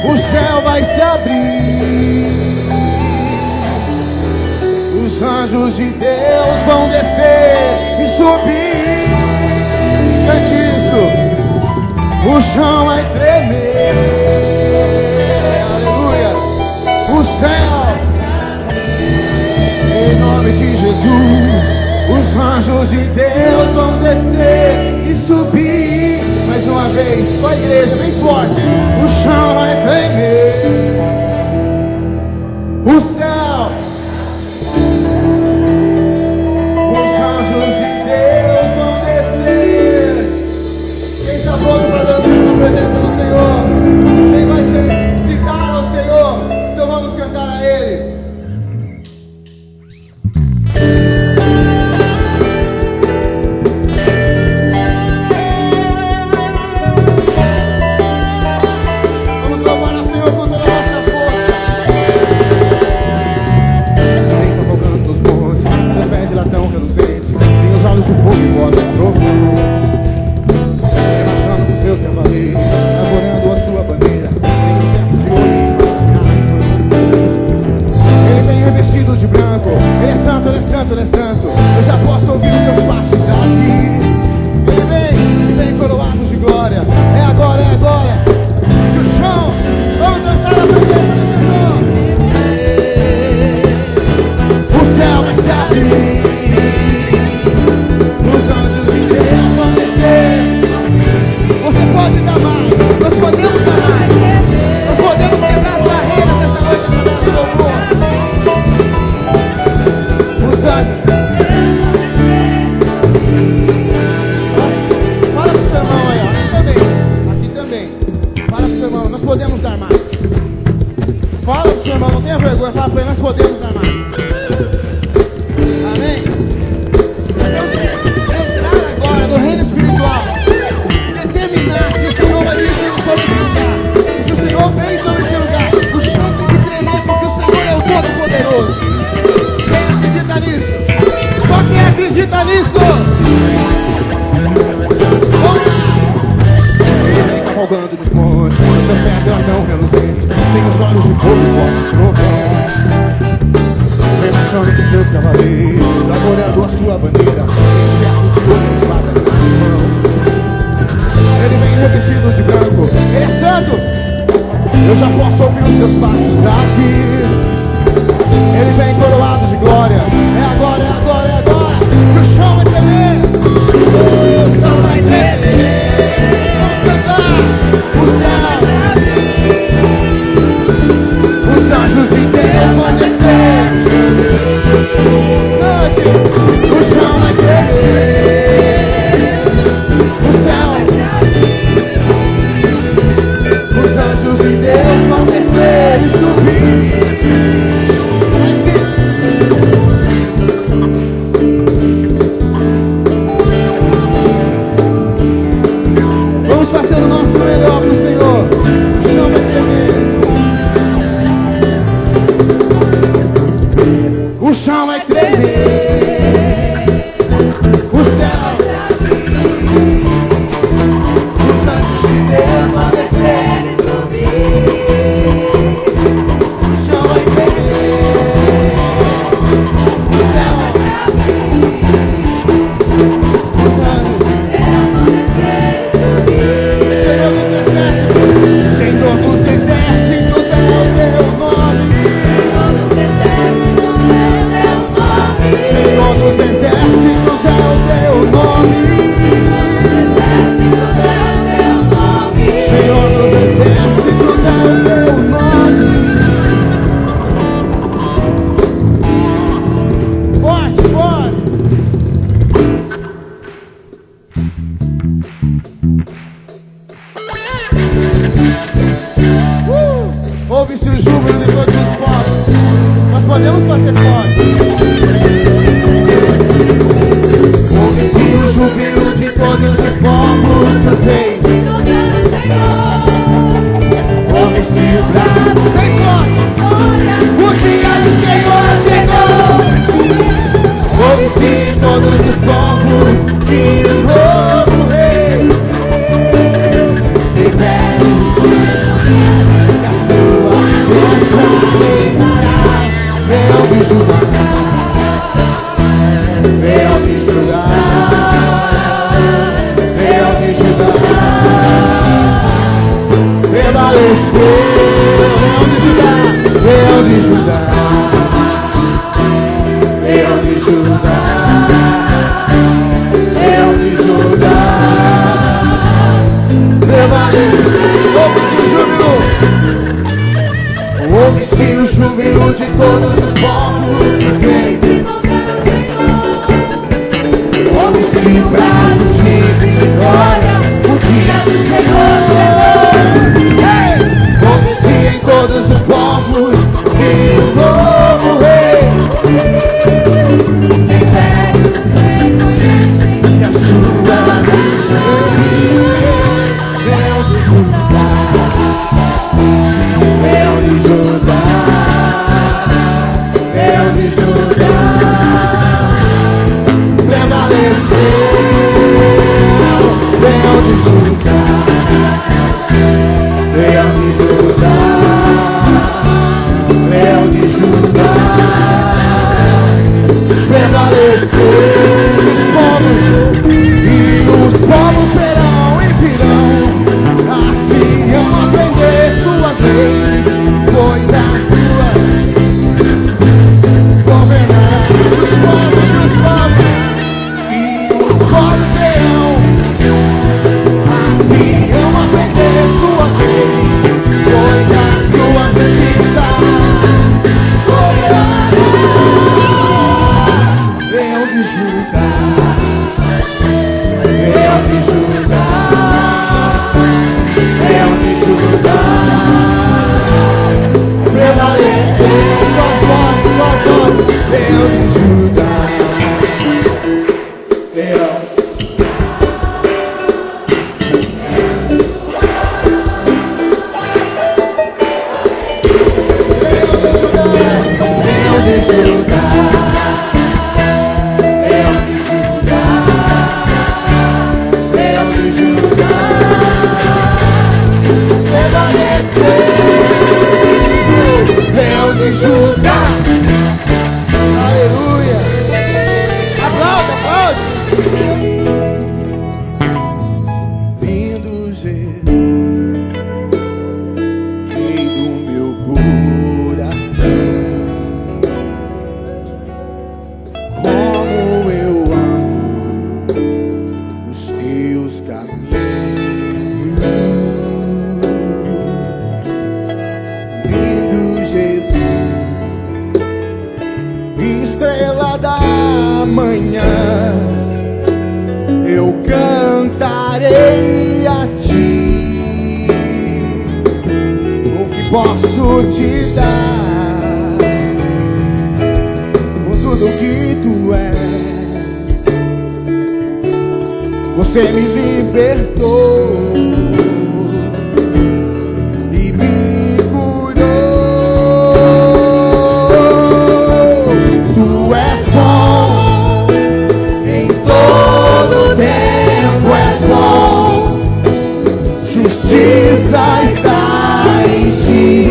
O céu vai se abrir, os anjos de Deus vão descer e subir. Cante isso. O chão vai tremer, aleluia. O céu, em nome de Jesus, os anjos de Deus vão descer e subir. Mais uma vez, com a igreja bem forte. O chão vai tremer, o céu, os anjos de Deus vão descer. Quem está pronto para dançar na presença do Senhor? Quem vai se dar ao Senhor? Então vamos cantar a Ele. De fogo e voz de trovão, rebaixando dos teus cavaleiros, adorando a sua bandeira. Tem o cerco de ouro e espada nas mãos. Ele vem revestido de branco. Ele é santo, ele é santo, ele é santo. Eu já posso ouvir os seus passos aqui. Ele vem coroado de glória. É agora, é agora. E o chão, vamos dançar a presença do Senhor. O céu vai se abrir, você pode dar mais, nós podemos dar mais, nós podemos quebrar as barreiras essa noite através do louvor. Os anjos, fala pro seu irmão aí, aqui também, fala pro seu irmão, nós podemos dar mais. Fala pro seu irmão, não tenha vergonha, fala pra ele, nós podemos dar mais. Amém? Nós temos que entrar agora no reino espiritual. Determinar que o Senhor vai vir sobre esse lugar. E se o Senhor vem sobre esse lugar, o chão tem que tremer, porque o Senhor é o Todo-Poderoso. Quem acredita nisso? Só quem acredita nisso. Ele vem cavalgando nos montes, seus pés de latão reluzente, tem os olhos de fogo e voz de trovão. Vem marchando com seus cavaleiros, adorando a sua bandeira. Tem cerco de ouro e espada nas mãos. Ele vem revestido de branco. Ele é santo. Eu já posso ouvir os seus passos aqui. Ele vem coroado de glória. É agora, é agora, é agora. Que o chão vai tremer. O chão vai tremer. Vamos cantar. O céu, os anjos de Deus vão descer. Cante. O chão vai tremer. O céu, os anjos de Deus vão descer e subir. Vamos fazer o nosso melhor pro Senhor. O chão vai tremer. O chão vai tremer. O céu, os anjos de Deus vão descer e subir. O chão vai tremer. O céu vai se abrir. Os anjos de Deus vão descer e subir. Senhor dos exércitos é o teu nome. Senhor dos exércitos é o teu nome. Senhor dos exércitos é o teu nome. Forte, forte. Ouve-se o júbilo de todos os povos. Nós podemos fazer forte. Ouve-se o júbilo de todos os povos que os reis. Ouve-se o brado. Vem forte. O dia do Senhor chegou. Ouve-se todos os povos que o novo rei. de Judá, Leão de Judá, Leão de Judá, prevalecer. Suas vozes, Leão de Judá, Leão. Leão de Judá, aleluia. Aplauda, aplaude. Lindo Jesus, Rei do meu coração, como eu amo os teus caminhos. Lindo Jesus, estrela da manhã, eu cantarei a ti. O que posso te dar com tudo que tu és? Você me libertou e me justiça está em ti,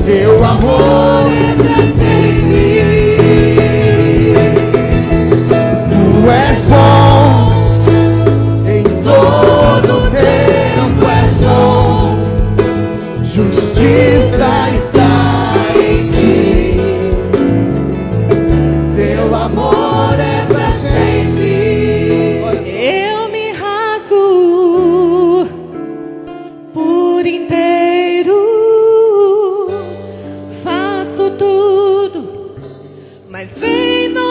teu amor é pra sempre. Tu és bom, em todo tempo és bom. Justiça está em ti, teu amor é pra sempre. Eu me rasgo por inteiro, faço tudo, mas vem novamente.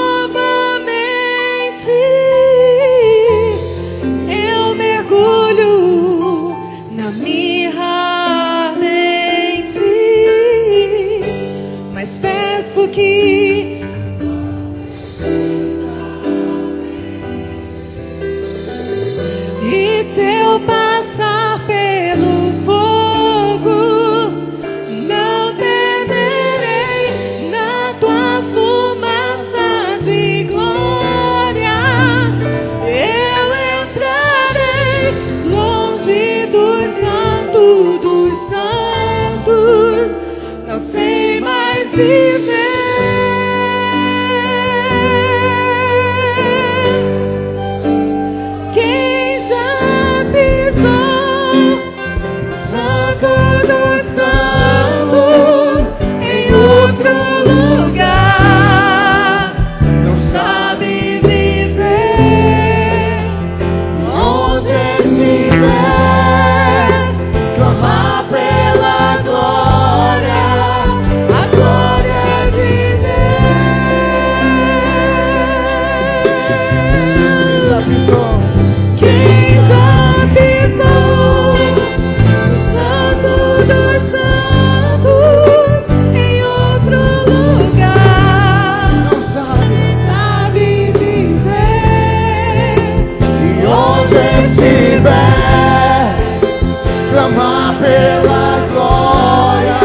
Eu mergulho na mirra ardente, mas peço que e se eu passar pelo fogo, não temerei, na tua fumaça de glória eu entrarei longe dos santos, não sei mais viver. Clamar pela glória,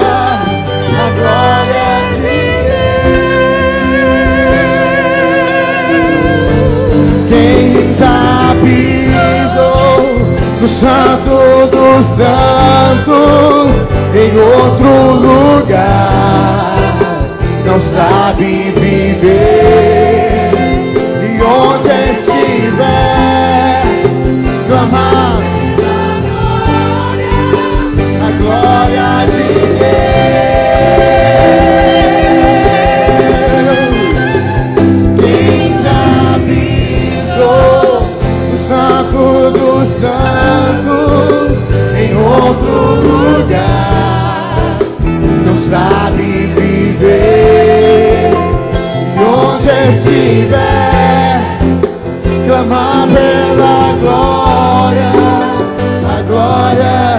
a glória de Deus. Quem já pisou no Santo dos Santos, em outro lugar, não sabe viver. E onde estiver, clamar glória de Deus. Quem já pisou no Santo dos Santos, em outro lugar, não sabe viver. E onde você estiver, clamar pela glória, a glória.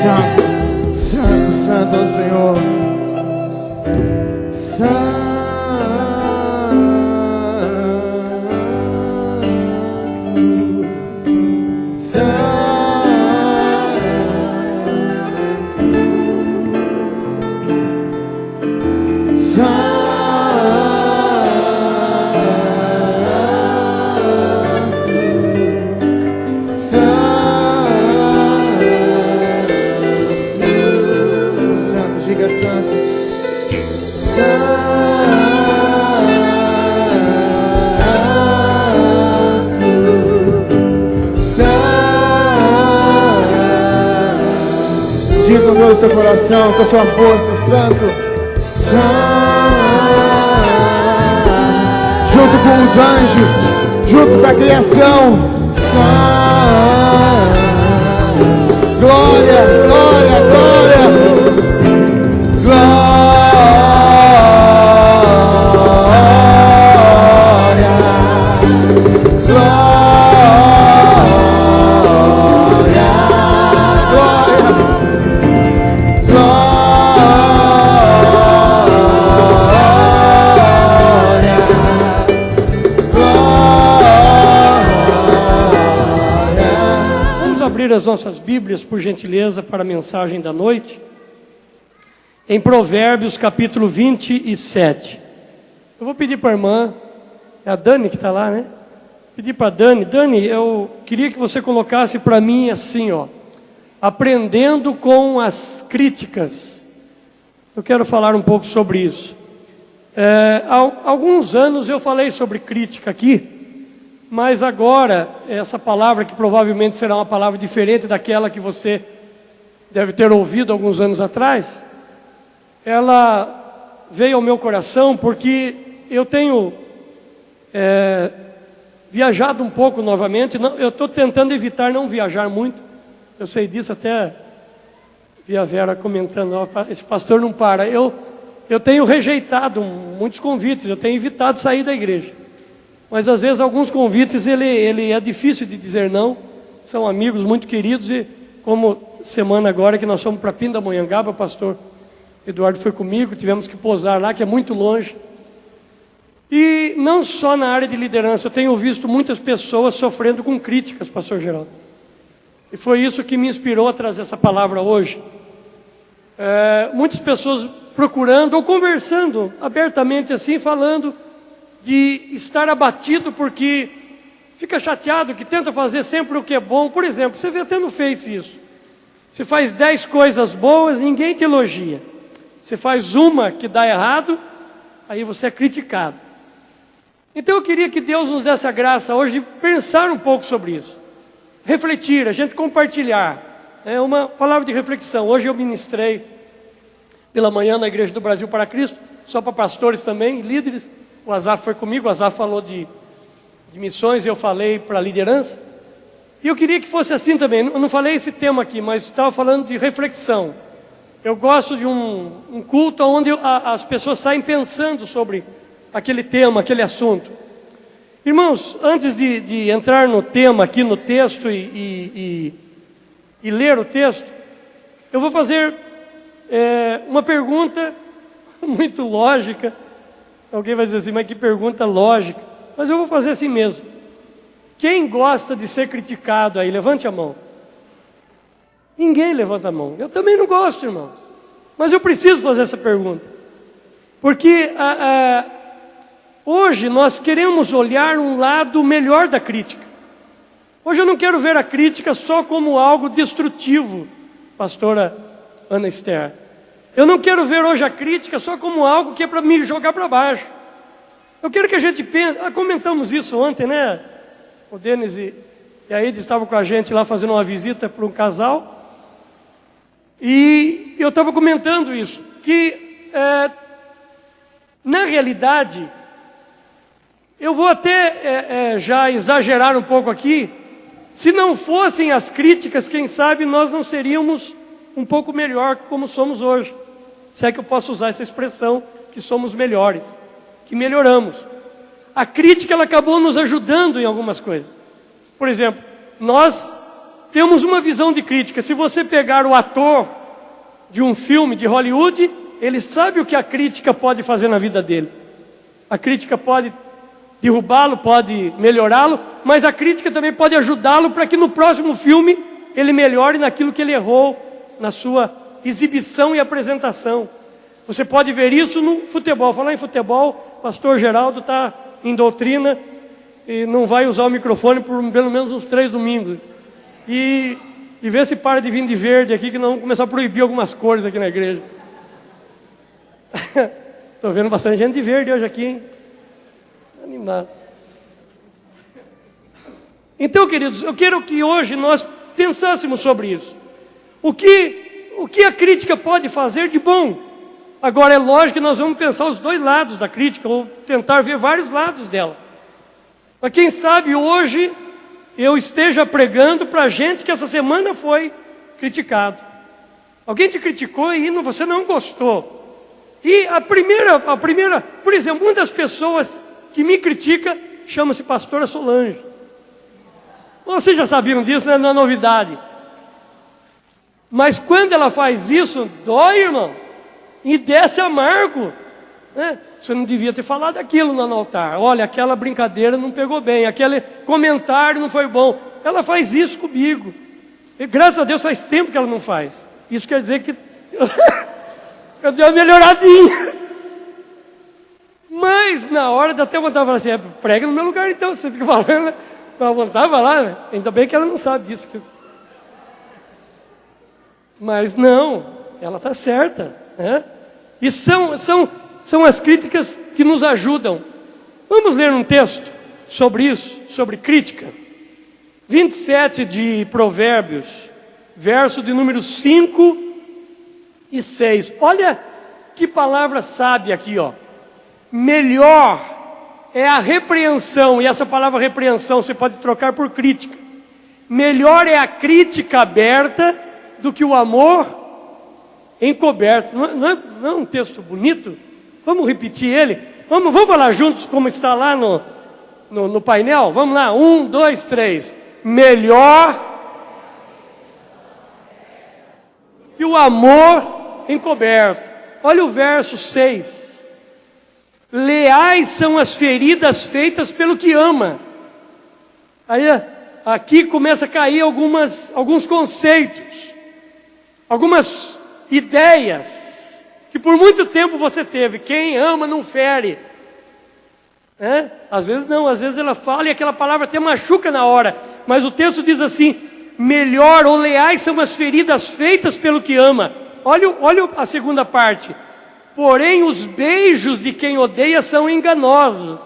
Santo, santo, santo é o Senhor. Santo. Com o seu coração, com a sua força, santo, junto com os anjos, junto com a criação, glória, glória, glória, glória. As nossas Bíblias, por gentileza, para a mensagem da noite, em Provérbios, capítulo 27. Eu vou pedir para a irmã, é a Dani que está lá, né? Pedir para a Dani. Dani, eu queria que você colocasse para mim assim, ó, aprendendo com as críticas. Eu quero falar um pouco sobre isso. Há alguns anos eu falei sobre crítica aqui, mas agora, essa palavra, que provavelmente será uma palavra diferente daquela que você deve ter ouvido alguns anos atrás, ela veio ao meu coração porque eu tenho viajado um pouco novamente. Eu estou tentando evitar não viajar muito. Eu sei disso, até vi a Vera comentando, esse pastor não para. Eu tenho rejeitado muitos convites, eu tenho evitado sair da igreja. Mas às vezes alguns convites ele é difícil de dizer não. São amigos muito queridos, e como semana agora que nós fomos para Pindamonhangaba, o pastor Eduardo foi comigo, tivemos que pousar lá, que é muito longe. E não só na área de liderança, eu tenho visto muitas pessoas sofrendo com críticas, pastor Geraldo. E foi isso que me inspirou a trazer essa palavra hoje. Muitas pessoas procurando ou conversando abertamente assim, falando de estar abatido porque fica chateado, que tenta fazer sempre o que é bom. Por exemplo, você vê até no Face isso. Você faz 10 coisas boas, ninguém te elogia. Você faz uma que dá errado, aí você é criticado. Então eu queria que Deus nos desse a graça hoje de pensar um pouco sobre isso. Refletir, a gente compartilhar. É uma palavra de reflexão. Hoje eu ministrei pela manhã na Igreja do Brasil para Cristo, só para pastores também, líderes. O Azaf foi comigo, o Azaf falou de missões, eu falei para a liderança. E eu queria que fosse assim também. Eu não falei esse tema aqui, mas estava falando de reflexão. Eu gosto de um culto onde as pessoas saem pensando sobre aquele tema, aquele assunto. Irmãos, antes de entrar no tema aqui no texto e ler o texto, eu vou fazer uma pergunta muito lógica. Alguém vai dizer assim, mas que pergunta lógica. Mas eu vou fazer assim mesmo. Quem gosta de ser criticado aí? Levante a mão. Ninguém levanta a mão. Eu também não gosto, irmão. Mas eu preciso fazer essa pergunta. Porque hoje nós queremos olhar um lado melhor da crítica. Hoje eu não quero ver a crítica só como algo destrutivo, pastora Ana Esther. Eu não quero ver hoje a crítica só como algo que é para me jogar para baixo. Eu quero que a gente pense, comentamos isso ontem, né? O Denis e a Ed estavam com a gente lá fazendo uma visita para um casal. E eu estava comentando isso, que na realidade, eu vou até já exagerar um pouco aqui, se não fossem as críticas, quem sabe nós não seríamos um pouco melhor como somos hoje. Se é que eu posso usar essa expressão, que somos melhores, que melhoramos. A crítica ela acabou nos ajudando em algumas coisas. Por exemplo, nós temos uma visão de crítica. Se você pegar o ator de um filme de Hollywood, ele sabe o que a crítica pode fazer na vida dele. A crítica pode derrubá-lo, pode melhorá-lo, mas a crítica também pode ajudá-lo para que no próximo filme ele melhore naquilo que ele errou, na sua exibição e apresentação. Você pode ver isso no futebol. Falar em futebol, o pastor Geraldo está em doutrina e não vai usar o microfone por pelo menos uns 3 domingos. E vê se para de vir de verde aqui, que nós vamos começar a proibir algumas cores aqui na igreja. Estou vendo bastante gente de verde hoje aqui, hein? Animado. Então, queridos, eu quero que hoje nós pensássemos sobre isso. O que a crítica pode fazer de bom? Agora, é lógico que nós vamos pensar os 2 lados da crítica, ou tentar ver vários lados dela. Mas quem sabe hoje eu esteja pregando para gente que essa semana foi criticado. Alguém te criticou e você não gostou. E a primeira, por exemplo, uma das pessoas que me critica chama-se pastora Solange. Vocês já sabiam disso, não é novidade. Mas quando ela faz isso, dói, irmão, e desce amargo, né? Você não devia ter falado aquilo no altar. Olha, aquela brincadeira não pegou bem, aquele comentário não foi bom. Ela faz isso comigo. E graças a Deus faz tempo que ela não faz. Isso quer dizer que eu dei uma melhoradinha. Mas na hora de até vontade, falar assim, prega no meu lugar então, você fica falando, né? À vontade, vai lá, né? Ainda bem que ela não sabe disso. Mas não, ela está certa, né? E são as críticas que nos ajudam. Vamos ler um texto sobre isso, sobre crítica. 27 de Provérbios, verso de número 5 e 6. Olha que palavra sábia aqui, ó. Melhor é a repreensão, e essa palavra repreensão você pode trocar por crítica. Melhor é a crítica aberta do que o amor encoberto. Não é um texto bonito? Vamos repetir ele? Vamos falar juntos como está lá no painel? Vamos lá, 1, 2, 3. Melhor que o amor encoberto. Olha o verso 6. Leais são as feridas feitas pelo que ama. Aí aqui começa a cair alguns conceitos, algumas ideias que por muito tempo você teve. Quem ama não fere. Às vezes não, às vezes ela fala e aquela palavra até machuca na hora. Mas o texto diz assim, melhor ou leais são as feridas feitas pelo que ama. Olha a segunda parte. Porém os beijos de quem odeia são enganosos.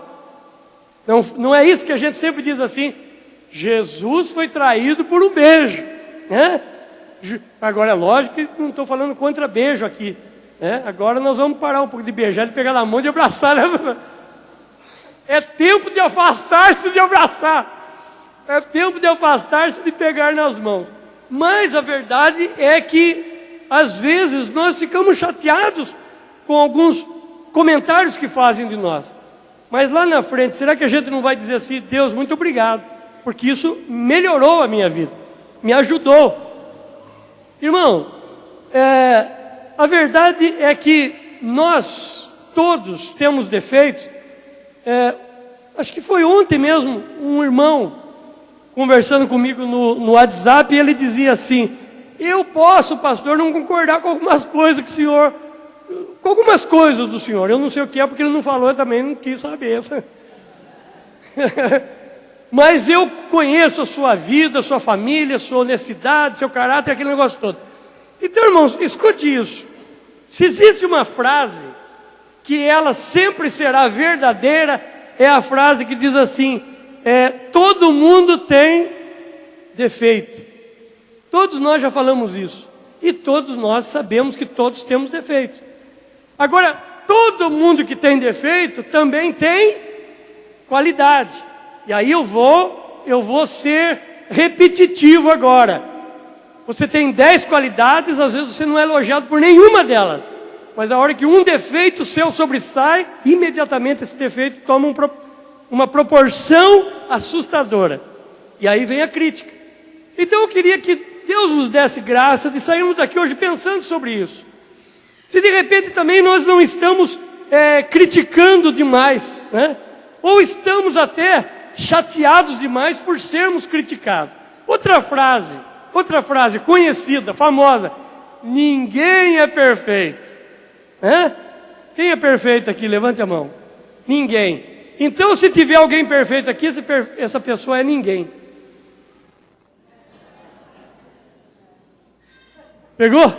Não é isso que a gente sempre diz assim, Jesus foi traído por um beijo, né? Agora é lógico que não estou falando contra beijo aqui, né? Agora nós vamos parar um pouco de beijar, de pegar na mão e de abraçar, né? É tempo de afastar-se de abraçar. É tempo de afastar-se de pegar nas mãos. Mas a verdade é que às vezes nós ficamos chateados com alguns comentários que fazem de nós. Mas lá na frente, será que a gente não vai dizer assim, Deus, muito obrigado, porque isso melhorou a minha vida, me ajudou. Irmão, a verdade é que nós todos temos defeitos. Acho que foi ontem mesmo, um irmão conversando comigo no WhatsApp, e ele dizia assim, eu posso, pastor, não concordar com algumas coisas que o senhor... Com algumas coisas do senhor, eu não sei o que é, porque ele não falou, eu também não quis saber. Mas eu conheço a sua vida, a sua família, a sua honestidade, seu caráter, aquele negócio todo. Então, irmãos, escute isso. Se existe uma frase que ela sempre será verdadeira, é a frase que diz assim, todo mundo tem defeito. Todos nós já falamos isso. E todos nós sabemos que todos temos defeitos. Agora, todo mundo que tem defeito também tem qualidade. E aí eu vou ser repetitivo agora. Você tem 10 qualidades, às vezes você não é elogiado por nenhuma delas. Mas a hora que um defeito seu sobressai, imediatamente esse defeito toma uma proporção assustadora. E aí vem a crítica. Então eu queria que Deus nos desse graça de sairmos daqui hoje pensando sobre isso. Se de repente também nós não estamos criticando demais, né? Ou estamos até chateados demais por sermos criticados. Outra frase conhecida, famosa: ninguém é perfeito. Quem é perfeito aqui? Levante a mão. Ninguém. Então, se tiver alguém perfeito aqui, essa pessoa é ninguém. Pegou?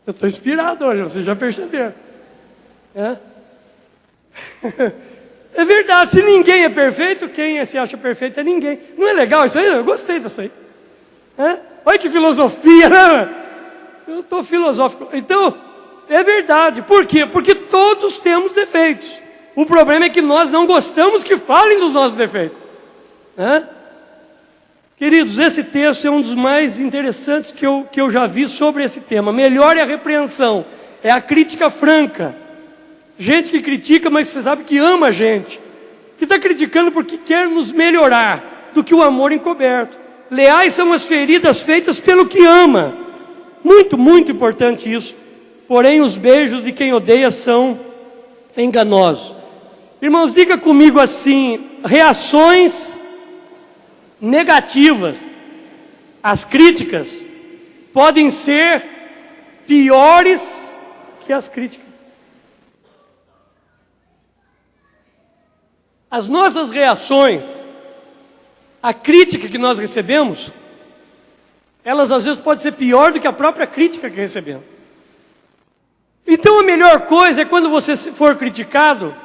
Eu estou inspirado hoje, vocês já perceberam. É verdade, se ninguém é perfeito, quem se acha perfeito é ninguém. Não é legal isso aí? Eu gostei disso aí. Olha que filosofia, né? Eu estou filosófico. Então, é verdade. Por quê? Porque todos temos defeitos. O problema é que nós não gostamos que falem dos nossos defeitos. Queridos, esse texto é um dos mais interessantes que eu já vi sobre esse tema. Melhor é a repreensão, é a crítica franca. Gente que critica, mas você sabe que ama a gente. Que está criticando porque quer nos melhorar, do que o amor encoberto. Leais são as feridas feitas pelo que ama. Muito, muito importante isso. Porém, os beijos de quem odeia são enganosos. Irmãos, diga comigo assim: reações negativas às críticas podem ser piores que as críticas. As nossas reações à crítica que nós recebemos, elas às vezes podem ser pior do que a própria crítica que recebemos. Então a melhor coisa é quando você for criticado,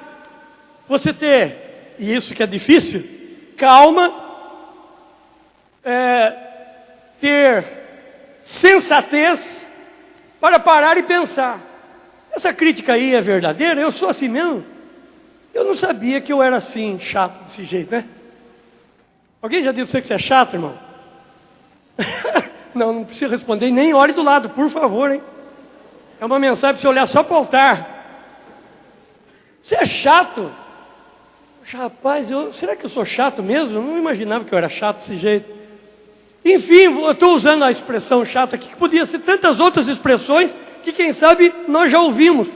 você ter, e isso que é difícil, calma, ter sensatez para parar e pensar: essa crítica aí é verdadeira? Eu sou assim mesmo? Eu não sabia que eu era assim, chato desse jeito, né? Alguém já disse para você que você é chato, irmão? Não precisa responder, nem olhe do lado, por favor, hein? É uma mensagem para você olhar só para o altar. Você é chato? Rapaz, será que eu sou chato mesmo? Eu não imaginava que eu era chato desse jeito. Enfim, eu estou usando a expressão chato aqui, que podia ser tantas outras expressões que quem sabe nós já ouvimos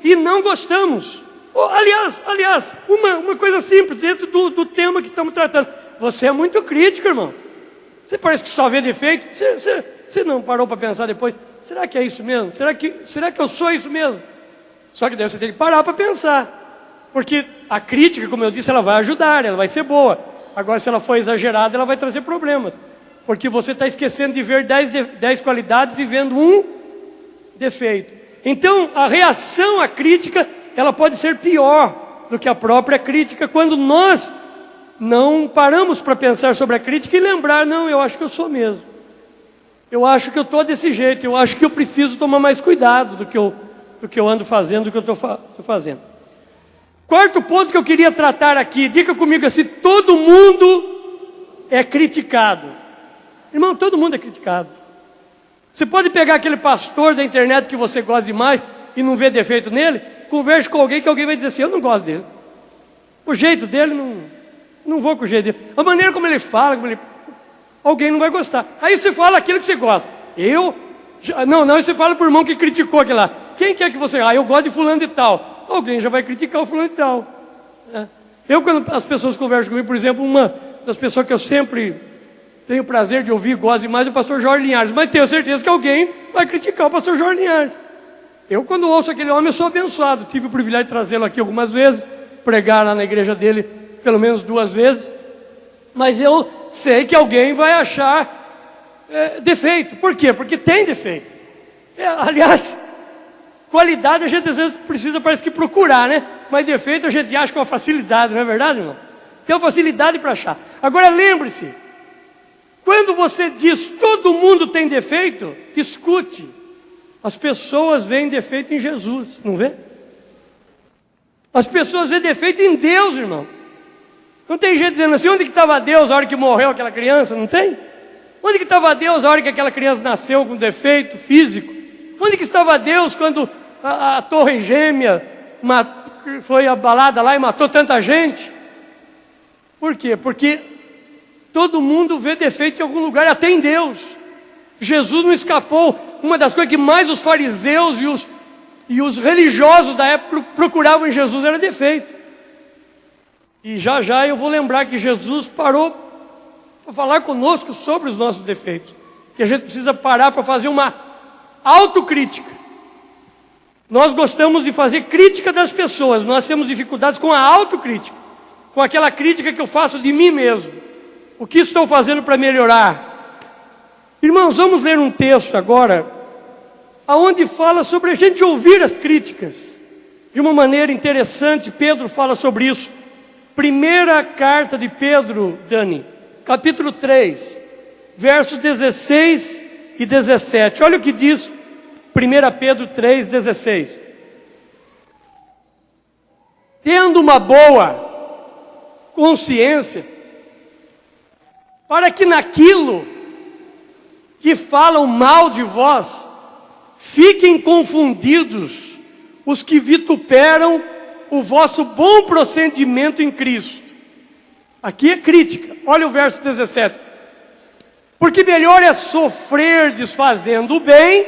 e não gostamos. Aliás, uma coisa simples, dentro do tema que estamos tratando. Você é muito crítico, irmão. Você parece que só vê defeito. Você não parou para pensar depois: será que é isso mesmo? Será que eu sou isso mesmo? Só que daí você tem que parar para pensar. Porque a crítica, como eu disse, ela vai ajudar, ela vai ser boa. Agora, se ela for exagerada, ela vai trazer problemas. Porque você está esquecendo de ver 10 qualidades e vendo um defeito. Então, a reação à crítica, ela pode ser pior do que a própria crítica, quando nós não paramos para pensar sobre a crítica e lembrar: não, eu acho que eu sou mesmo. Eu acho que eu estou desse jeito, eu acho que eu preciso tomar mais cuidado do que eu ando fazendo, do que eu estou fazendo. Quarto ponto que eu queria tratar aqui, diga comigo assim: todo mundo é criticado. Irmão, todo mundo é criticado. Você pode pegar aquele pastor da internet que você gosta demais e não vê defeito nele, converse com alguém que alguém vai dizer assim: eu não gosto dele. O jeito dele, não vou com o jeito dele. A maneira como ele fala, alguém não vai gostar. Aí você fala aquilo que você gosta. Não, você fala por irmão que criticou aquele lá. Quem quer que você... eu gosto de fulano de tal. Alguém já vai criticar o fulano de tal. Quando as pessoas conversam comigo, por exemplo, uma das pessoas que eu sempre tenho o prazer de ouvir, gosto demais, é o pastor Jorge Linhares. Mas tenho certeza que alguém vai criticar o pastor Jorge Linhares. Quando ouço aquele homem, eu sou abençoado. Tive o privilégio de trazê-lo aqui algumas vezes, pregar lá na igreja dele pelo menos 2 vezes. Mas eu sei que alguém vai achar defeito. Por quê? Porque tem defeito. Aliás, qualidade a gente às vezes precisa, parece que procurar, né? Mas defeito a gente acha com uma facilidade, não é verdade, irmão? Tem uma facilidade para achar. Agora lembre-se, quando você diz todo mundo tem defeito, escute. As pessoas veem defeito em Jesus, não vê? As pessoas veem defeito em Deus, irmão. Não tem gente dizendo assim: onde que estava Deus a hora que morreu aquela criança? Não tem? Onde que estava Deus a hora que aquela criança nasceu com defeito físico? Onde que estava Deus quando a Torre Gêmea foi abalada lá e matou tanta gente? Por quê? Porque todo mundo vê defeito em algum lugar, até em Deus. Jesus não escapou. Uma das coisas que mais os fariseus e os religiosos da época procuravam em Jesus era defeito. E já já eu vou lembrar que Jesus parou para falar conosco sobre os nossos defeitos. Que a gente precisa parar para fazer uma autocrítica. Nós gostamos de fazer crítica das pessoas. Nós temos dificuldades com a autocrítica. Com aquela crítica que eu faço de mim mesmo. O que estou fazendo para melhorar? Irmãos, vamos ler um texto agora, onde fala sobre a gente ouvir as críticas. De uma maneira interessante, Pedro fala sobre isso. Primeira carta de Pedro, Dani, capítulo 3, versos 16 e 17. Olha o que diz 1 Pedro 3, 16. Tendo uma boa consciência, para que naquilo que falam mal de vós, fiquem confundidos os que vituperam o vosso bom procedimento em Cristo. Aqui é crítica. Olha o verso 17. Porque melhor é sofrer desfazendo o bem,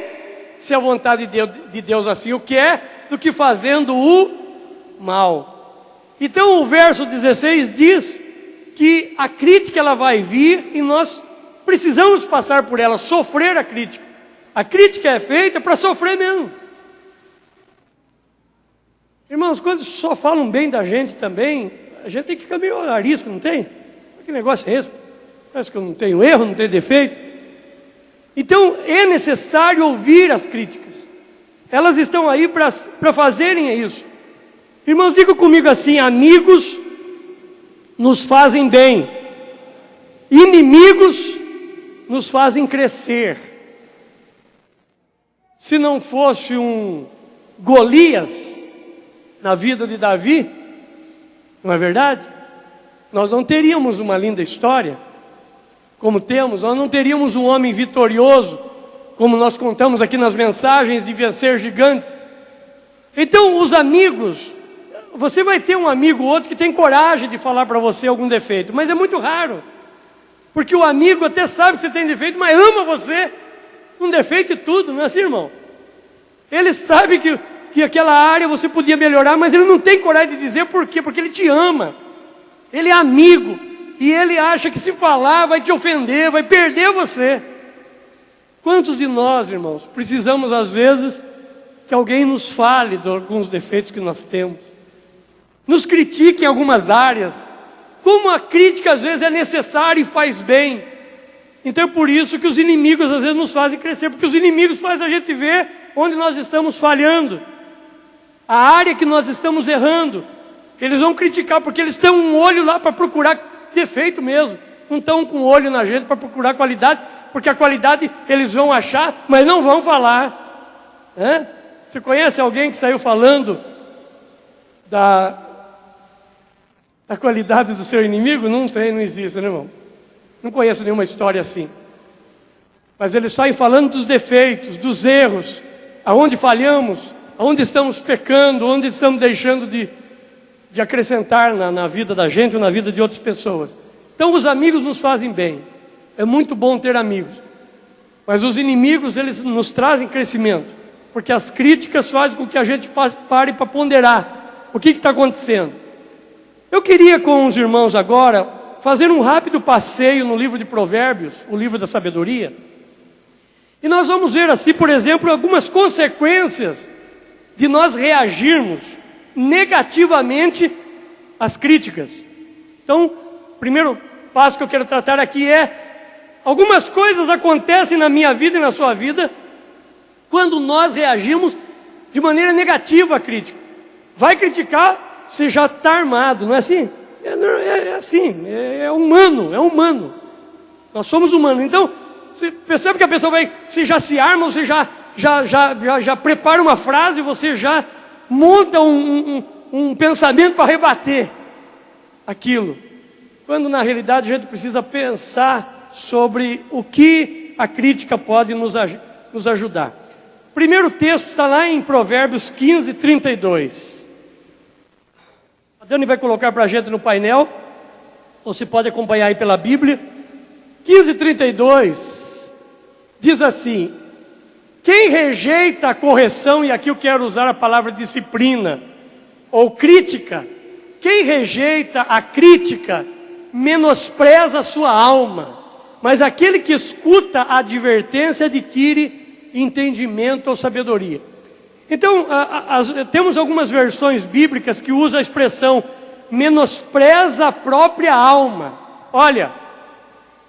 se a vontade de Deus assim o quer, do que fazendo o mal. Então o verso 16 diz que a crítica ela vai vir e nós precisamos passar por ela, sofrer a crítica. A crítica é feita para sofrer mesmo. Irmãos, quando só falam bem da gente também, a gente tem que ficar meio arisco, não tem? Que negócio é esse? Parece que eu não tenho erro, não tenho defeito. Então é necessário ouvir as críticas. Elas estão aí para fazerem isso. Irmãos, diga comigo assim: amigos nos fazem bem, inimigos nos fazem crescer. Se não fosse um Golias na vida de Davi, não é verdade? Nós não teríamos uma linda história como temos, nós não teríamos um homem vitorioso, como nós contamos aqui nas mensagens de vencer gigantes. Então os amigos, você vai ter um amigo ou outro que tem coragem de falar para você algum defeito, mas é muito raro, porque o amigo até sabe que você tem defeito, mas ama você, com defeito e tudo, não é assim, irmão? Ele sabe que aquela área você podia melhorar, mas ele não tem coragem de dizer por quê, porque ele te ama, ele é amigo, e ele acha que se falar vai te ofender, vai perder você. Quantos de nós, irmãos, precisamos às vezes que alguém nos fale de alguns defeitos que nós temos, nos critique em algumas áreas, como a crítica às vezes é necessária e faz bem. Então é por isso que os inimigos às vezes nos fazem crescer, porque os inimigos fazem a gente ver onde nós estamos falhando, a área que nós estamos errando. Eles vão criticar porque eles têm um olho lá para procurar defeito mesmo, não estão com o olho na gente para procurar qualidade, porque a qualidade eles vão achar, mas não vão falar. Você conhece alguém que saiu falando da qualidade do seu inimigo? Não tem, não existe, né, irmão? Não conheço nenhuma história assim. Mas eles saem falando dos defeitos, dos erros, aonde falhamos, aonde estamos pecando, onde estamos deixando de acrescentar na vida da gente ou na vida de outras pessoas. Então os amigos nos fazem bem. É muito bom ter amigos. Mas os inimigos, eles nos trazem crescimento. Porque as críticas fazem com que a gente pare para ponderar o que está acontecendo. Eu queria com os irmãos agora fazer um rápido passeio no livro de Provérbios, o livro da sabedoria. E nós vamos ver assim, por exemplo, algumas consequências de nós reagirmos negativamente às críticas. Então, o primeiro passo que eu quero tratar aqui é: algumas coisas acontecem na minha vida e na sua vida quando nós reagimos de maneira negativa à crítica. Vai criticar, você já está armado, não é assim? É assim, é humano. Nós somos humanos. Então, você percebe que a pessoa você já se arma, você já prepara uma frase, você já monta um pensamento para rebater aquilo. Quando na realidade a gente precisa pensar sobre o que a crítica pode nos ajudar. Primeiro texto está lá em Provérbios 15, 32. A Dani vai colocar para a gente no painel, ou você pode acompanhar aí pela Bíblia. 15, 32 diz assim: quem rejeita a correção, e aqui eu quero usar a palavra disciplina, ou crítica, quem rejeita a crítica, menospreza a sua alma, mas aquele que escuta a advertência adquire entendimento ou sabedoria. Então, temos algumas versões bíblicas que usam a expressão menospreza a própria alma. Olha,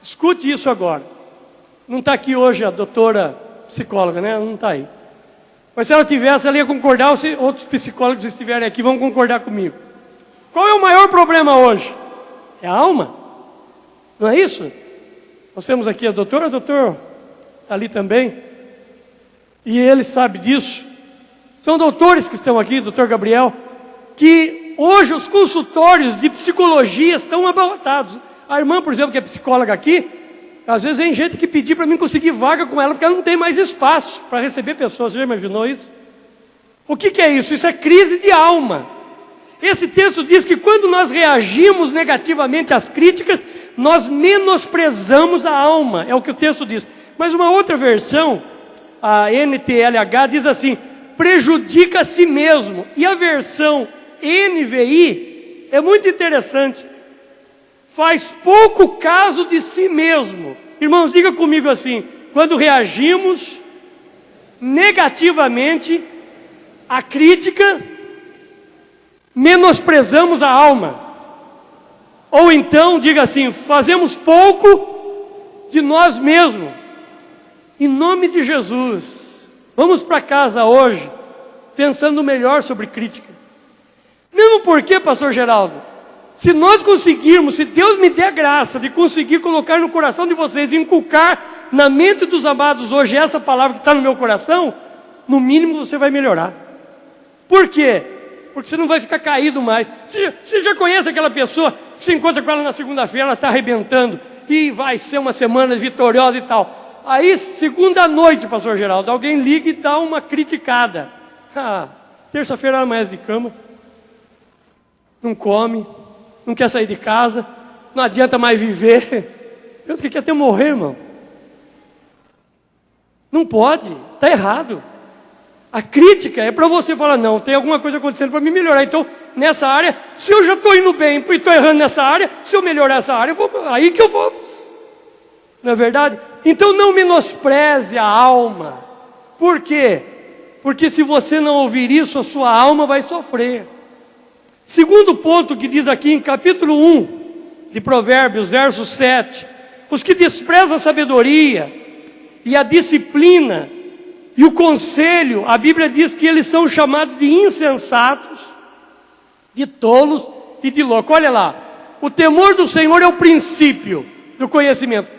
escute isso agora. Não está aqui hoje a doutora psicóloga, né? Não está aí. Mas se ela tivesse, ela ia concordar, se outros psicólogos que estiverem aqui vão concordar comigo. Qual é o maior problema hoje? É a alma. Não é isso? Nós temos aqui a doutora, o doutor está ali também. E ele sabe disso. São doutores que estão aqui, doutor Gabriel, que hoje os consultórios de psicologia estão abarrotados. A irmã, por exemplo, que é psicóloga aqui, às vezes tem gente que pedir para mim conseguir vaga com ela, porque ela não tem mais espaço para receber pessoas. Você já imaginou isso? O que é isso? Isso é crise de alma. Esse texto diz que quando nós reagimos negativamente às críticas, nós menosprezamos a alma. É o que o texto diz. Mas uma outra versão, a NTLH, diz assim: prejudica a si mesmo. E a versão NVI é muito interessante. Faz pouco caso de si mesmo. Irmãos, diga comigo assim: quando reagimos negativamente à crítica, menosprezamos a alma. Ou então, diga assim: fazemos pouco de nós mesmos. Em nome de Jesus, vamos para casa hoje pensando melhor sobre crítica. Mesmo porque, pastor Geraldo, se nós conseguirmos, se Deus me der a graça de conseguir colocar no coração de vocês, inculcar na mente dos amados hoje essa palavra que está no meu coração, no mínimo você vai melhorar. Por quê? Porque você não vai ficar caído mais. Você já conhece aquela pessoa que se encontra com ela na segunda-feira, ela está arrebentando, e vai ser uma semana vitoriosa e tal. Aí, segunda noite, pastor Geraldo, alguém liga e dá uma criticada. Terça-feira ela amanhece de cama, não come, não quer sair de casa, não adianta mais viver. Deus que quer até morrer, irmão. Não pode, está errado. A crítica é para você falar: não, tem alguma coisa acontecendo para me melhorar. Então, nessa área, se eu já estou indo bem e estou errando nessa área, se eu melhorar essa área, aí que eu vou. Não é verdade? Então não menospreze a alma. Por quê? Porque se você não ouvir isso, a sua alma vai sofrer. Segundo ponto que diz aqui em capítulo 1 de Provérbios, verso 7. Os que desprezam a sabedoria e a disciplina e o conselho, a Bíblia diz que eles são chamados de insensatos, de tolos e de loucos. Olha lá, o temor do Senhor é o princípio do conhecimento.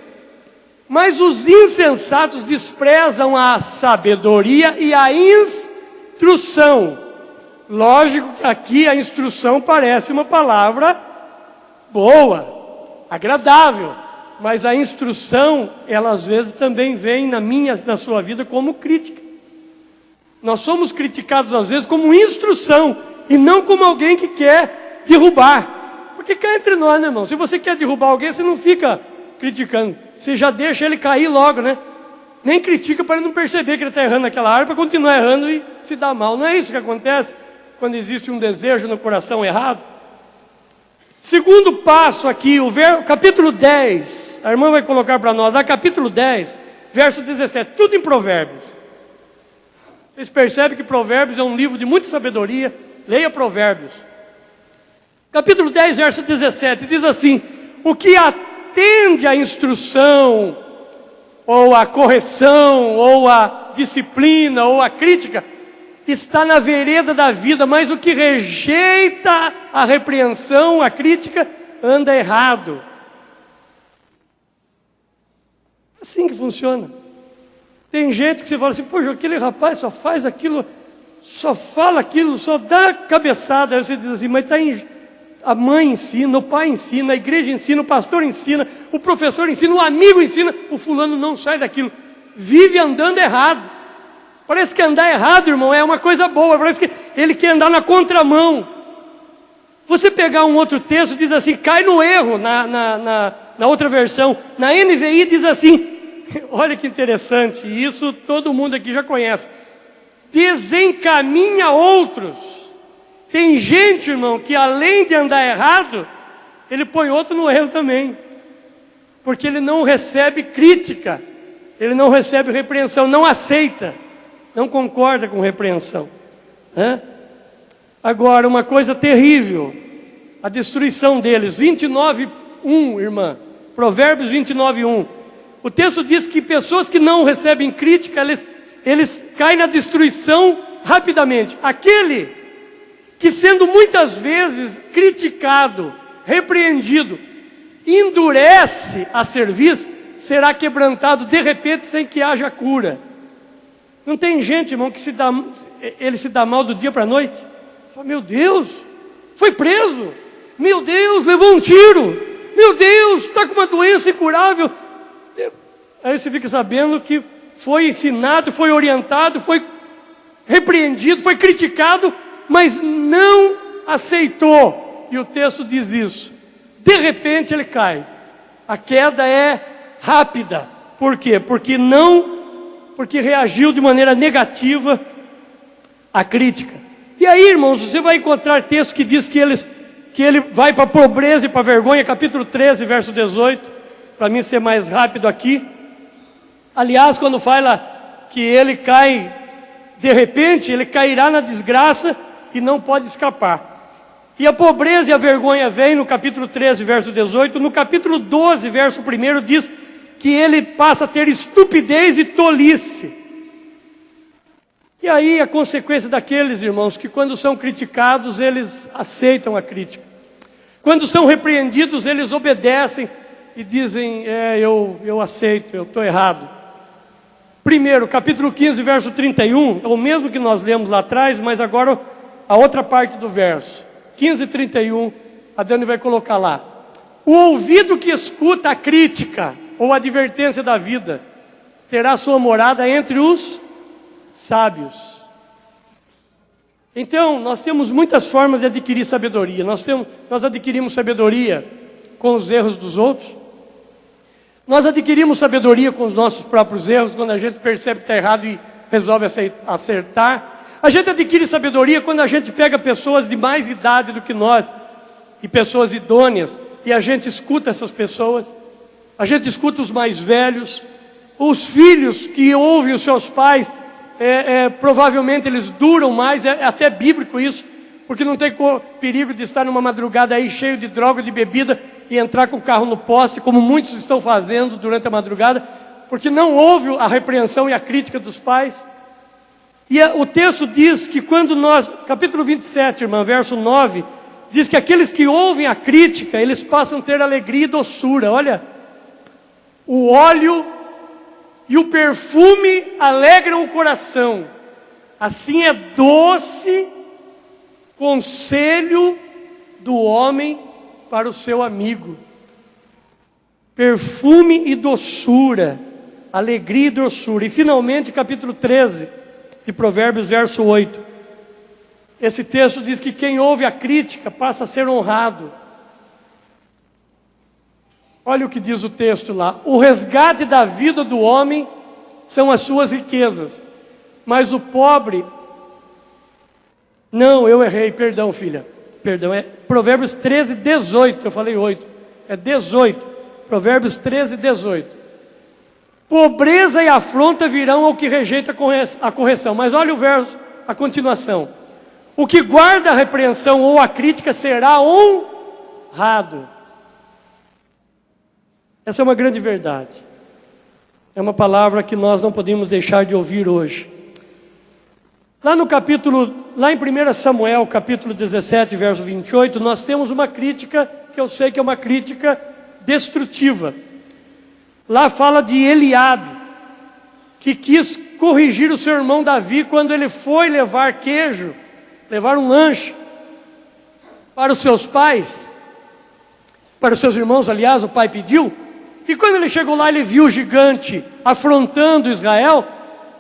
Mas os insensatos desprezam a sabedoria e a instrução. Lógico que aqui a instrução parece uma palavra boa, agradável. Mas a instrução, ela às vezes também vem na sua vida como crítica. Nós somos criticados às vezes como instrução e não como alguém que quer derrubar. Porque cá entre nós, né, irmão? Se você quer derrubar alguém, você não fica criticando. Você já deixa ele cair logo, né? Nem critica para ele não perceber que ele está errando naquela área, para continuar errando e se dar mal. Não é isso que acontece quando existe um desejo no coração errado? Segundo passo aqui, capítulo 10, a irmã vai colocar para nós, lá capítulo 10, verso 17, tudo em Provérbios. Vocês percebem que Provérbios é um livro de muita sabedoria, leia Provérbios. Capítulo 10, verso 17, diz assim: o que atende à instrução, ou à correção, ou à disciplina, ou à crítica, está na vereda da vida, mas o que rejeita a repreensão, a crítica, anda errado. Assim que funciona. Tem gente que você fala assim: poxa, aquele rapaz só faz aquilo, só fala aquilo, só dá cabeçada. Aí você diz assim: mas a mãe ensina, o pai ensina, a igreja ensina, o pastor ensina, o professor ensina, o amigo ensina, o fulano não sai daquilo, vive andando errado. Parece que andar errado, irmão, é uma coisa boa. Parece que ele quer andar na contramão. Você pegar um outro texto, diz assim, cai no erro, na outra versão. Na NVI diz assim, olha que interessante, isso todo mundo aqui já conhece. Desencaminha outros. Tem gente, irmão, que além de andar errado, ele põe outro no erro também. Porque ele não recebe crítica, ele não recebe repreensão, não aceita, não concorda com repreensão. Agora, uma coisa terrível, a destruição deles. 29:1, irmã, Provérbios 29:1. O texto diz que pessoas que não recebem crítica, eles caem na destruição rapidamente. Aquele que, sendo muitas vezes criticado, repreendido, endurece a cerviz, será quebrantado de repente sem que haja cura. Não tem gente, irmão, que ele se dá mal do dia para a noite. Fala, meu Deus, foi preso. Meu Deus, levou um tiro. Meu Deus, está com uma doença incurável. Aí você fica sabendo que foi ensinado, foi orientado, foi repreendido, foi criticado, mas não aceitou. E o texto diz isso. De repente ele cai. A queda é rápida. Por quê? Porque reagiu de maneira negativa à crítica. E aí, irmãos, você vai encontrar texto que diz que ele vai para a pobreza e para a vergonha, capítulo 13, verso 18, para mim ser mais rápido aqui. Aliás, quando fala que ele cai, de repente, ele cairá na desgraça e não pode escapar. E a pobreza e a vergonha vem no capítulo 13, verso 18. No capítulo 12, verso 1, diz que ele passa a ter estupidez e tolice. E aí a consequência daqueles, irmãos, que quando são criticados, eles aceitam a crítica. Quando são repreendidos, eles obedecem e dizem, eu aceito, eu estou errado. Primeiro, capítulo 15, verso 31, é o mesmo que nós lemos lá atrás, mas agora a outra parte do verso. 15:31, a Dani vai colocar lá. O ouvido que escuta a crítica ou a advertência da vida terá sua morada entre os sábios. Então, nós temos muitas formas de adquirir sabedoria. Nós adquirimos sabedoria com os erros dos outros. Nós adquirimos sabedoria com os nossos próprios erros, quando a gente percebe que está errado e resolve acertar. A gente adquire sabedoria quando a gente pega pessoas de mais idade do que nós, e pessoas idôneas, e a gente escuta essas pessoas. A gente escuta os mais velhos, os filhos que ouvem os seus pais, provavelmente eles duram mais, é até bíblico isso, porque não tem perigo de estar numa madrugada aí cheio de droga, de bebida, e entrar com o carro no poste, como muitos estão fazendo durante a madrugada, porque não houve a repreensão e a crítica dos pais. E o texto diz que quando nós, capítulo 27, irmã, verso 9, diz que aqueles que ouvem a crítica, eles passam a ter alegria e doçura. Olha, o óleo e o perfume alegram o coração. Assim é doce conselho do homem para o seu amigo. Perfume e doçura, alegria e doçura. E finalmente, capítulo 13 de Provérbios, verso 8. Esse texto diz que quem ouve a crítica passa a ser honrado. Olha o que diz o texto lá. O resgate da vida do homem são as suas riquezas, mas o pobre... Não, eu errei, perdão, filha. Perdão, é Provérbios 13, 18. Eu falei 8. É 18. Provérbios 13, 18. Pobreza e afronta virão ao que rejeita a correção. Mas olha o verso, a continuação. O que guarda a repreensão ou a crítica será honrado. Essa é uma grande verdade. É uma palavra que nós não podemos deixar de ouvir hoje. Lá em 1 Samuel, capítulo 17, verso 28, nós temos uma crítica, que eu sei que é uma crítica destrutiva. Lá fala de Eliabe, que quis corrigir o seu irmão Davi quando ele foi levar queijo, levar um lanche para os seus pais, para os seus irmãos, aliás, o pai pediu. E quando ele chegou lá, ele viu o gigante afrontando Israel.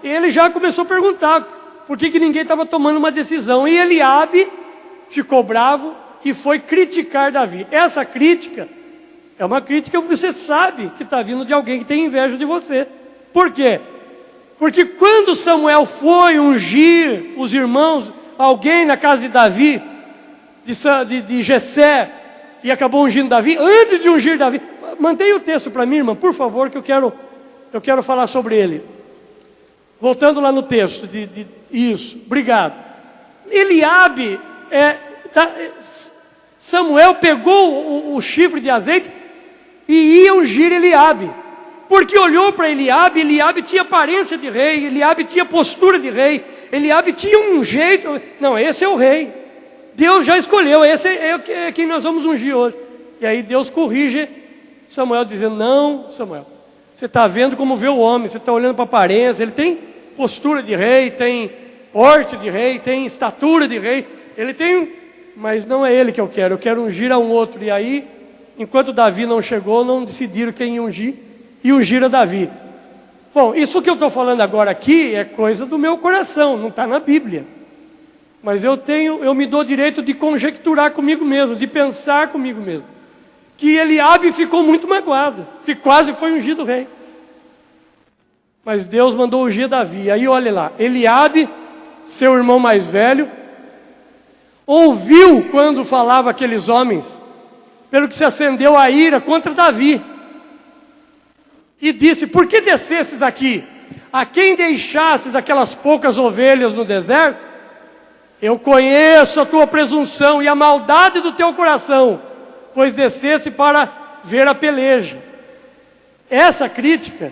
ele já começou a perguntar por que ninguém estava tomando uma decisão. E Eliabe ficou bravo e foi criticar Davi. Essa crítica é uma crítica que você sabe que está vindo de alguém que tem inveja de você. Por quê? Porque quando Samuel foi ungir os irmãos, alguém na casa de Davi, de Jessé, e acabou ungindo Davi, antes de ungir Davi, mantenha o texto para mim, irmã, por favor, que eu quero falar sobre ele. Voltando lá no texto, isso, obrigado. Eliabe, Samuel pegou o chifre de azeite e ia ungir Eliabe. Porque olhou para Eliabe, Eliabe tinha aparência de rei, Eliabe tinha postura de rei, Eliabe tinha um jeito, não, esse é o rei. Deus já escolheu, esse é quem nós vamos ungir hoje. E aí Deus corrige Samuel dizendo, não, Samuel, você está vendo como vê o homem, você está olhando para a aparência, ele tem postura de rei, tem porte de rei, tem estatura de rei, ele tem, mas não é ele que eu quero ungir a um outro. E aí, enquanto Davi não chegou, não decidiram quem ia ungir, e ungiram Davi. Bom, isso que eu estou falando agora aqui é coisa do meu coração, não está na Bíblia. Mas eu me dou direito de conjecturar comigo mesmo, de pensar comigo mesmo. Que Eliabe ficou muito magoado, que quase foi ungido rei. Mas Deus mandou ungir Davi. Aí olha lá, Eliabe, seu irmão mais velho, ouviu quando falava aqueles homens, pelo que se acendeu a ira contra Davi. E disse, por que descesses aqui? A quem deixasses aquelas poucas ovelhas no deserto? Eu conheço a tua presunção e a maldade do teu coração, pois descesse para ver a peleja. Essa crítica,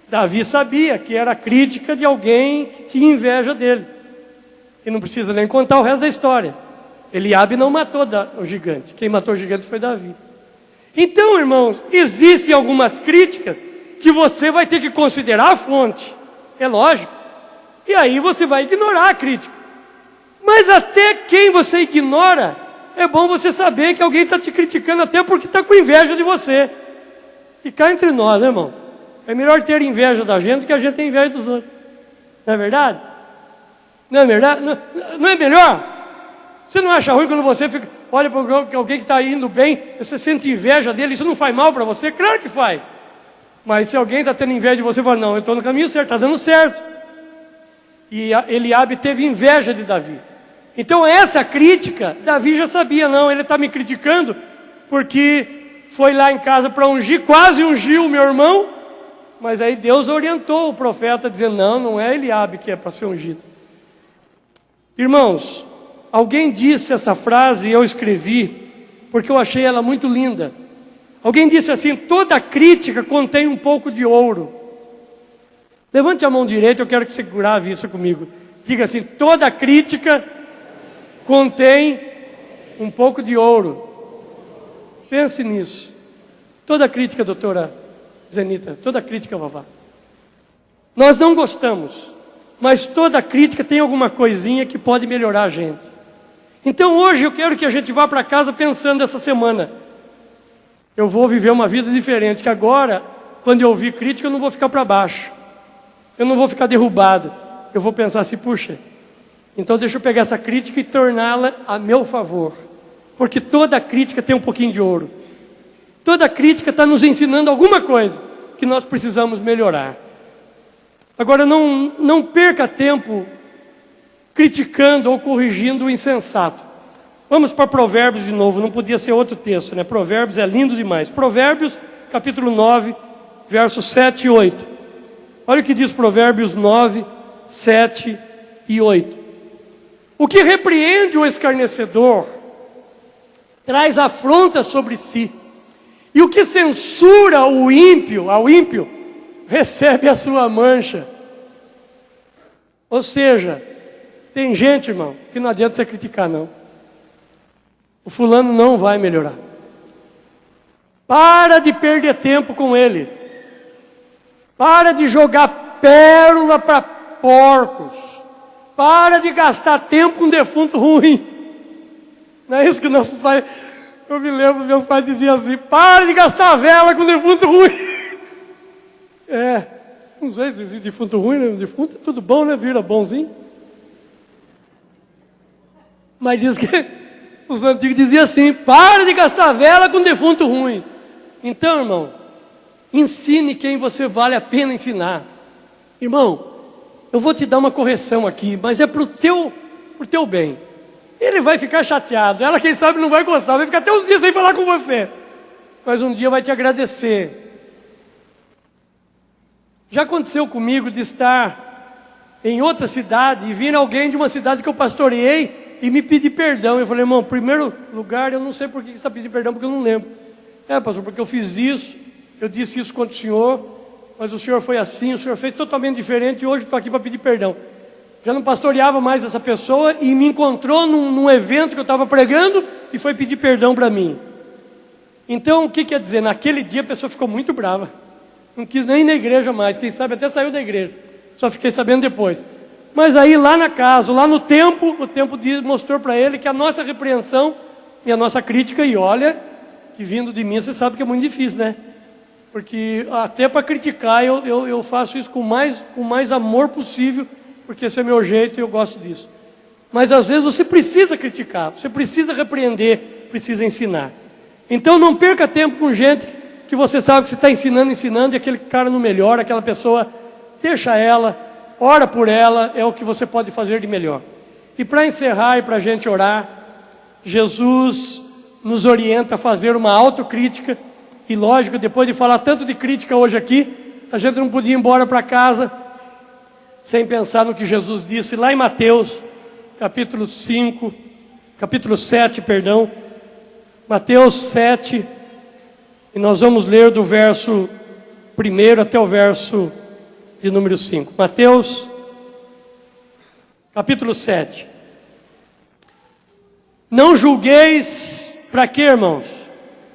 Davi sabia que era a crítica de alguém que tinha inveja dele. E não precisa nem contar o resto da história. Eliabe não matou o gigante, quem matou o gigante foi Davi. Então, irmãos, existem algumas críticas que você vai ter que considerar a fonte, é lógico. E aí você vai ignorar a crítica. Mas até quem você ignora, é bom você saber que alguém está te criticando até porque está com inveja de você. E cá entre nós, né, irmão? É melhor ter inveja da gente do que a gente ter inveja dos outros. Não é verdade? Não é verdade? Não é melhor? Você não acha ruim quando você olha para alguém que está indo bem, você sente inveja dele, isso não faz mal para você? Claro que faz. Mas se alguém está tendo inveja de você, fala, não, eu estou no caminho certo, está dando certo. E Eliabe teve inveja de Davi. Então essa crítica, Davi já sabia, não, ele está me criticando porque foi lá em casa para ungir, quase ungiu o meu irmão, mas aí Deus orientou o profeta dizendo, não é Eliabe que é para ser ungido. Irmãos, alguém disse essa frase e eu escrevi, porque eu achei ela muito linda. Alguém disse assim, toda crítica contém um pouco de ouro. Levante a mão direita, eu quero que você grave isso comigo. Diga assim, toda crítica contém um pouco de ouro. Pense nisso. Toda crítica, doutora Zenita, toda crítica, vovó. Nós não gostamos, mas toda crítica tem alguma coisinha que pode melhorar a gente. Então hoje eu quero que a gente vá para casa pensando essa semana. Eu vou viver uma vida diferente, que agora, quando eu ouvir crítica, eu não vou ficar para baixo. Eu não vou ficar derrubado. Eu vou pensar assim, puxa, então deixa eu pegar essa crítica e torná-la a meu favor. Porque toda crítica tem um pouquinho de ouro. Toda crítica está nos ensinando alguma coisa que nós precisamos melhorar. Agora não perca tempo criticando ou corrigindo o insensato. Vamos para Provérbios de novo, não podia ser outro texto, né? Provérbios é lindo demais. Provérbios, capítulo 9, versos 7 e 8. Olha o que diz Provérbios 9, 7 e 8. O que repreende o escarnecedor traz afronta sobre si, e o que censura ao ímpio, recebe a sua mancha. Ou seja, tem gente, irmão, que não adianta você criticar, não. O fulano não vai melhorar. Para de perder tempo com ele. Para de jogar pérola para porcos. Para de gastar tempo com um defunto ruim. Não é isso que nossos pais... Eu me lembro, meus pais diziam assim, para de gastar vela com um defunto ruim. Não sei se existe defunto ruim, né? Defunto é tudo bom, né? Vira bonzinho. Mas diz que os antigos diziam assim: para de gastar vela com defunto ruim. Então, irmão, ensine quem você vale a pena ensinar. Irmão, eu vou te dar uma correção aqui, mas é pro teu bem. Ele vai ficar chateado, ela quem sabe não vai gostar, vai ficar até uns dias sem falar com você, mas um dia vai te agradecer. Já aconteceu comigo de estar em outra cidade e vir alguém de uma cidade que eu pastoreei e me pedir perdão. Eu falei: irmão, em primeiro lugar, eu não sei por que você está pedindo perdão, porque eu não lembro. Pastor, porque eu fiz isso, eu disse isso contra o senhor, mas o senhor foi assim, o senhor fez totalmente diferente e hoje estou aqui para pedir perdão. Já não pastoreava mais essa pessoa e me encontrou num evento que eu estava pregando e foi pedir perdão para mim. Então, o que quer dizer? Naquele dia a pessoa ficou muito brava. Não quis nem ir na igreja mais, quem sabe até saiu da igreja. Só fiquei sabendo depois. Mas aí lá na casa, lá no tempo, o tempo mostrou para ele que a nossa repreensão e a nossa crítica, e olha, que vindo de mim você sabe que é muito difícil, né? Porque até para criticar eu faço isso com mais amor possível, porque esse é meu jeito e eu gosto disso. Mas às vezes você precisa criticar, você precisa repreender, precisa ensinar. Então não perca tempo com gente que você sabe que você está ensinando e aquele cara não melhora, aquela pessoa, deixa ela, ora por ela, é o que você pode fazer de melhor. E para encerrar e para a gente orar, Jesus nos orienta a fazer uma autocrítica. E lógico, depois de falar tanto de crítica hoje aqui, a gente não podia ir embora para casa sem pensar no que Jesus disse lá em Mateus, capítulo 7, Mateus 7, e nós vamos ler do verso 1 até o verso de número 5. Mateus, capítulo 7. Não julgueis, para quê, irmãos?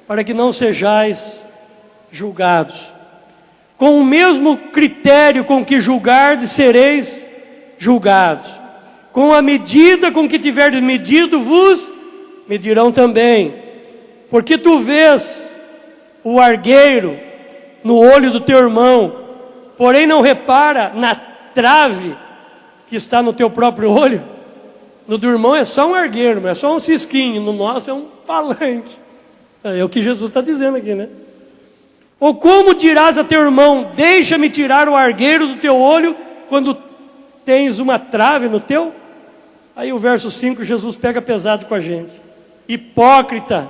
Para que não sejais julgados. Com o mesmo critério com que julgardes, sereis julgados. Com a medida com que tiverdes medido, vos medirão também. Porque tu vês o argueiro no olho do teu irmão, porém não repara na trave que está no teu próprio olho. No do irmão é só um argueiro, é só um cisquinho, no nosso é um palanque. É o que Jesus está dizendo aqui, né? Ou como dirás a teu irmão: deixa-me tirar o argueiro do teu olho, quando tens uma trave no teu? Aí o verso 5, Jesus pega pesado com a gente. Hipócrita,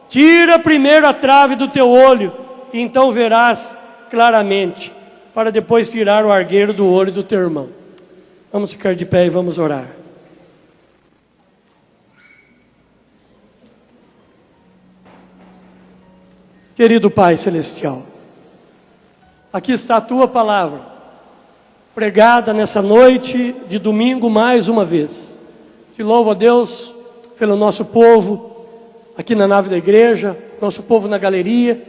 tira primeiro a trave do teu olho, e então verás claramente, para depois tirar o argueiro do olho do teu irmão. Vamos ficar de pé e vamos orar. Querido Pai Celestial, aqui está a Tua palavra, pregada nessa noite de domingo mais uma vez. Te louvo, a Deus, pelo nosso povo aqui na nave da igreja, nosso povo na galeria,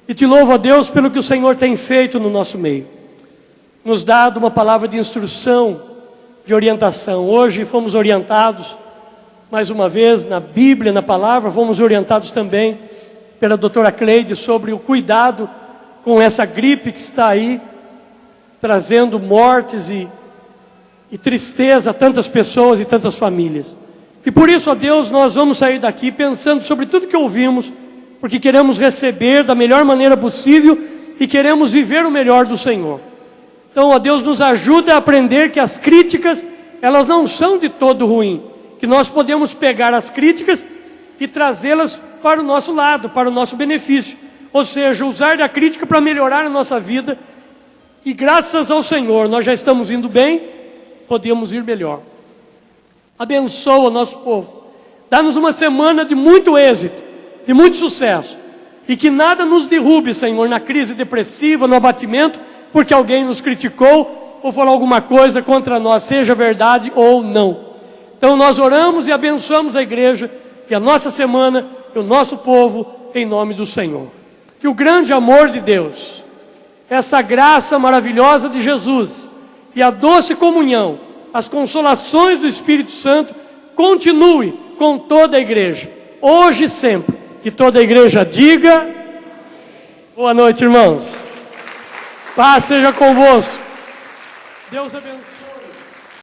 e te louvo, a Deus, pelo que o Senhor tem feito no nosso meio. Nos dado uma palavra de instrução, de orientação. Hoje fomos orientados, mais uma vez, na Bíblia, na palavra, fomos orientados também pela doutora Cleide sobre o cuidado com essa gripe que está aí, trazendo mortes e tristeza a tantas pessoas e tantas famílias. E por isso, ó Deus, nós vamos sair daqui pensando sobre tudo que ouvimos, porque queremos receber da melhor maneira possível e queremos viver o melhor do Senhor. Então, ó Deus, nos ajuda a aprender que as críticas, elas não são de todo ruim, que nós podemos pegar as críticas e trazê-las para o nosso lado, para o nosso benefício. Ou seja, usar da crítica para melhorar a nossa vida. E graças ao Senhor, nós já estamos indo bem, podemos ir melhor. Abençoa o nosso povo. Dá-nos uma semana de muito êxito, de muito sucesso. E que nada nos derrube, Senhor, na crise depressiva, no abatimento, porque alguém nos criticou ou falou alguma coisa contra nós, seja verdade ou não. Então nós oramos e abençoamos a igreja e a nossa semana e o nosso povo em nome do Senhor. Que o grande amor de Deus, essa graça maravilhosa de Jesus e a doce comunhão, as consolações do Espírito Santo continue com toda a igreja, hoje e sempre. E toda a igreja diga: boa noite, irmãos. Paz seja convosco. Deus abençoe.